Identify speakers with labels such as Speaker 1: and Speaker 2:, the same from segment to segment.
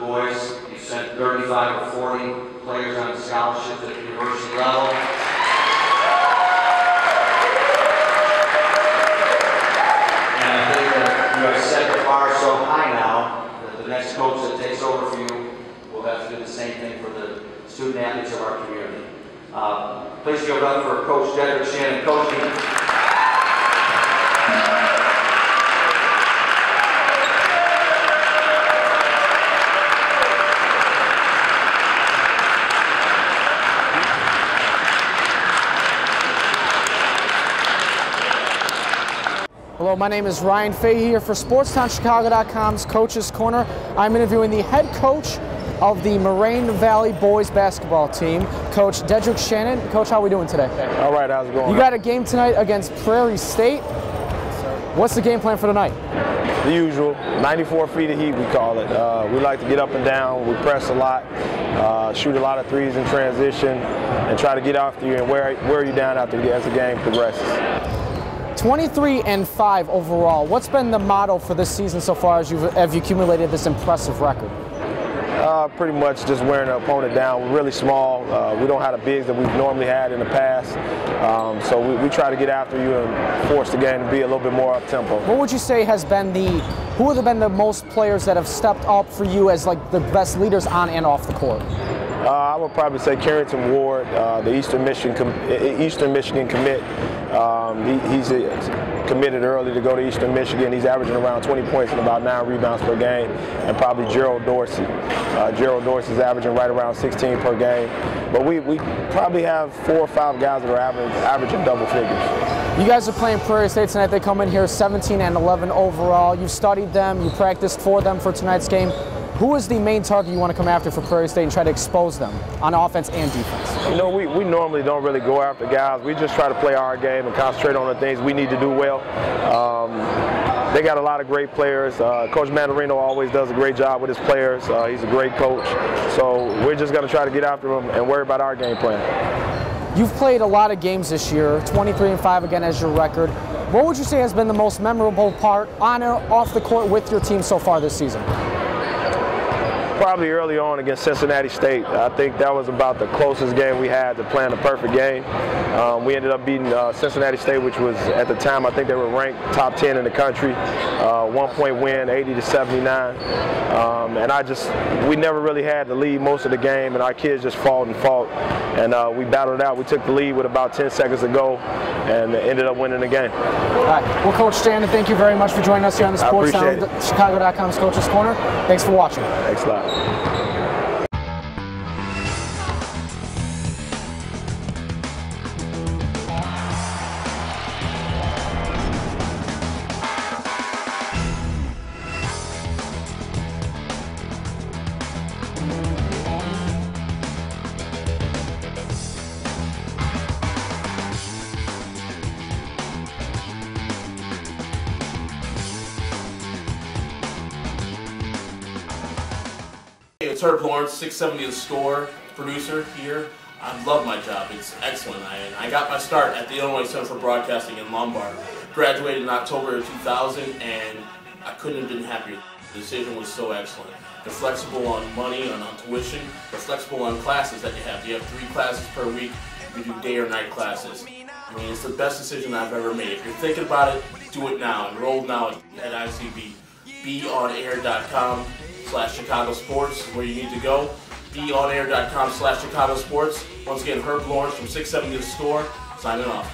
Speaker 1: boys. You sent 35 or 40 players on scholarships at the university level. And I think that you have set the bar so high now that the next coach that takes over for you will have to do the same thing for the student athletes of our community. Please give it up for Coach Dedrick Shannon coaching.
Speaker 2: Hello, my name is Ryan Fahey here for SportsTownChicago.com's Coach's Corner. I'm interviewing the head coach of the Moraine Valley boys basketball team, Coach Dedrick Shannon. Coach, how are we doing today?
Speaker 3: All right, how's it going?
Speaker 2: You got a game tonight against Prairie State. What's the game plan for tonight?
Speaker 3: The usual, 94 feet of heat we call it. We like to get up and down, we press a lot, shoot a lot of threes in transition, and try to get after you and wear you down as the game progresses.
Speaker 2: 23-5 overall. What's been the motto for this season so far as you've accumulated this impressive record?
Speaker 3: Pretty much just wearing the opponent down. We're really small. We don't have the bigs that we've normally had in the past. So we try to get after you and force the game to be a little bit more up-tempo.
Speaker 2: What would you say has been who have been the most players that have stepped up for you as like the best leaders on and off the court?
Speaker 3: I would probably say Carrington Ward, the Eastern Michigan commit. He's committed early to go to Eastern Michigan. He's averaging around 20 points and about 9 rebounds per game. And probably Gerald Dorsey. Gerald Dorsey's averaging right around 16 per game. But we probably have 4 or 5 guys that are averaging double figures.
Speaker 2: You guys are playing Prairie State tonight. They come in here 17-11 overall. You've studied them. You practiced for them for tonight's game. Who is the main target you want to come after for Prairie State and try to expose them on offense and defense?
Speaker 3: You know, we normally don't really go after guys. We just try to play our game and concentrate on the things we need to do well. They got a lot of great players. Coach Mandarino always does a great job with his players. He's a great coach. So we're just going to try to get after them and worry about our game plan.
Speaker 2: You've played a lot of games this year, 23-5 again as your record. What would you say has been the most memorable part on or off the court with your team so far this season?
Speaker 3: Probably early on against Cincinnati State. I think that was about the closest game we had to playing a perfect game. We ended up beating Cincinnati State, which was at the time I think they were ranked top 10 in the country. 1-point win, 80-79. And we never really had the lead most of the game, and our kids just fought and fought. And we battled it out. We took the lead with about 10 seconds to go and ended up winning the game.
Speaker 2: All right. Well, Coach Shannon, thank you very much for joining us here on the SportsTownChicago.com's Coach's Corner. Thanks for watching.
Speaker 3: Thanks a lot.
Speaker 4: Hey, it's Herb Lawrence, 670 The Score producer here. I love my job. It's excellent. I got my start at the Illinois Center for Broadcasting in Lombard. Graduated in October of 2000, and I couldn't have been happier. The decision was so excellent. They're flexible on money, on tuition. They're flexible on classes that you have. You have 3 classes per week. You do day or night classes. I mean, it's the best decision I've ever made. If you're thinking about it, do it now. Enroll now at ICB. BeOnAir.com/Chicago Sports is where you need to go. BeOnAir.com/Chicago Sports. Once again, Herb Lawrence from 670 The Score, signing off.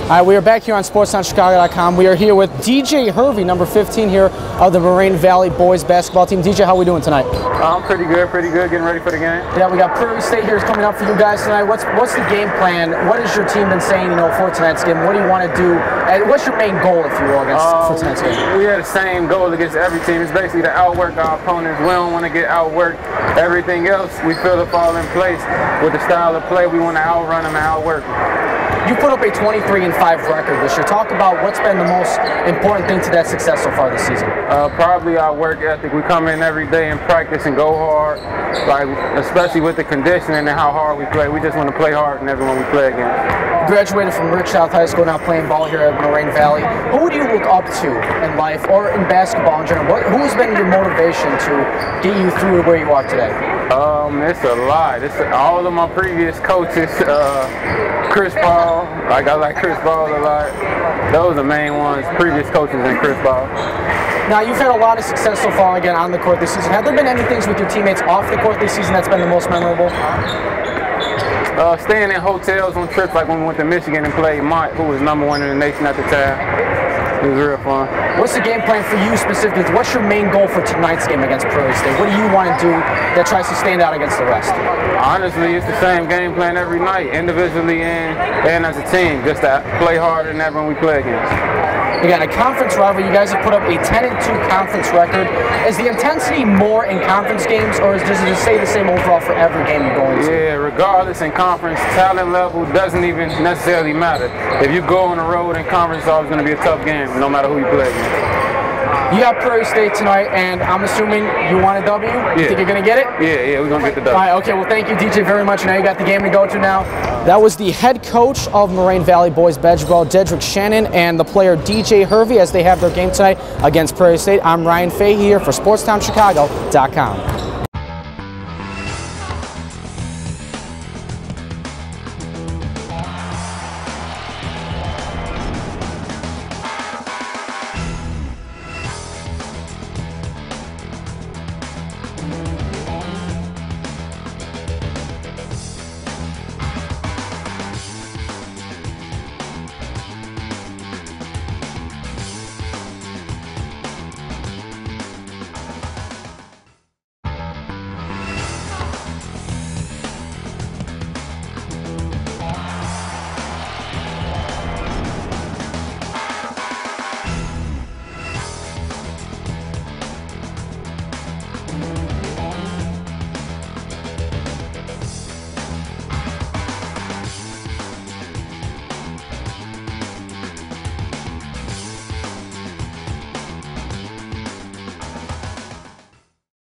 Speaker 2: All right, we are back here on SportsTownChicago.com. We are here with DJ Hervey, number 15 here of the Moraine Valley boys basketball team. DJ, how are we doing tonight?
Speaker 5: I'm pretty good, getting ready for the game.
Speaker 2: Yeah, we got Prairie State here coming up for you guys tonight. What's the game plan? What has your team been saying, for tonight's game? What do you want to do? And what's your main goal, if you will, for tonight's game?
Speaker 5: We had the same goal against every team. It's basically to outwork our opponents. We don't want to get outworked. Everything else, we feel to fall in place. With the style of play, we want to outrun them and outwork them.
Speaker 2: You put up a 23-5 record this year. Talk about what's been the most important thing to that success so far this season.
Speaker 5: Probably our work ethic. We come in every day and practice and go hard, especially with the conditioning and how hard we play. We just want to play hard in everyone we play against.
Speaker 2: Graduated from Rich South High School, now playing ball here at Moraine Valley. Who do you look up to in life or in basketball in general? Who has been your motivation to get you through where you are today?
Speaker 5: It's a lot. All of my previous coaches, Chris Paul. I like Chris Paul a lot. Those are the main ones, previous coaches and Chris Paul.
Speaker 2: Now, you've had a lot of success so far, again, on the court this season. Have there been any things with your teammates off the court this season that's been the most memorable?
Speaker 5: Staying in hotels on trips, like when we went to Michigan and played Mott, who was #1 in the nation at the time. It was real fun.
Speaker 2: What's the game plan for you specifically? What's your main goal for tonight's game against Prairie State? What do you want to do that tries to stand out against the rest?
Speaker 5: Honestly, it's the same game plan every night, individually and as a team, just to play harder than everyone we play against.
Speaker 2: Again, a conference rivalry. You guys have put up a 10-2 conference record. Is the intensity more in conference games, or does it stay the same overall for every game you go into?
Speaker 5: Yeah, regardless in conference, talent level doesn't even necessarily matter. If you go on the road in conference, it's always going to be a tough game, no matter who you play against.
Speaker 2: You got Prairie State tonight, and I'm assuming you want a W? You think you're going to get it?
Speaker 5: Yeah, we're going to get the W.
Speaker 2: All right, okay, well, thank you, DJ, very much. Now you got the game to go to now. That was the head coach of Moraine Valley boys basketball, Dedrick Shannon, and the player DJ Hervey as they have their game tonight against Prairie State. I'm Ryan Fahey here for SportsTownChicago.com.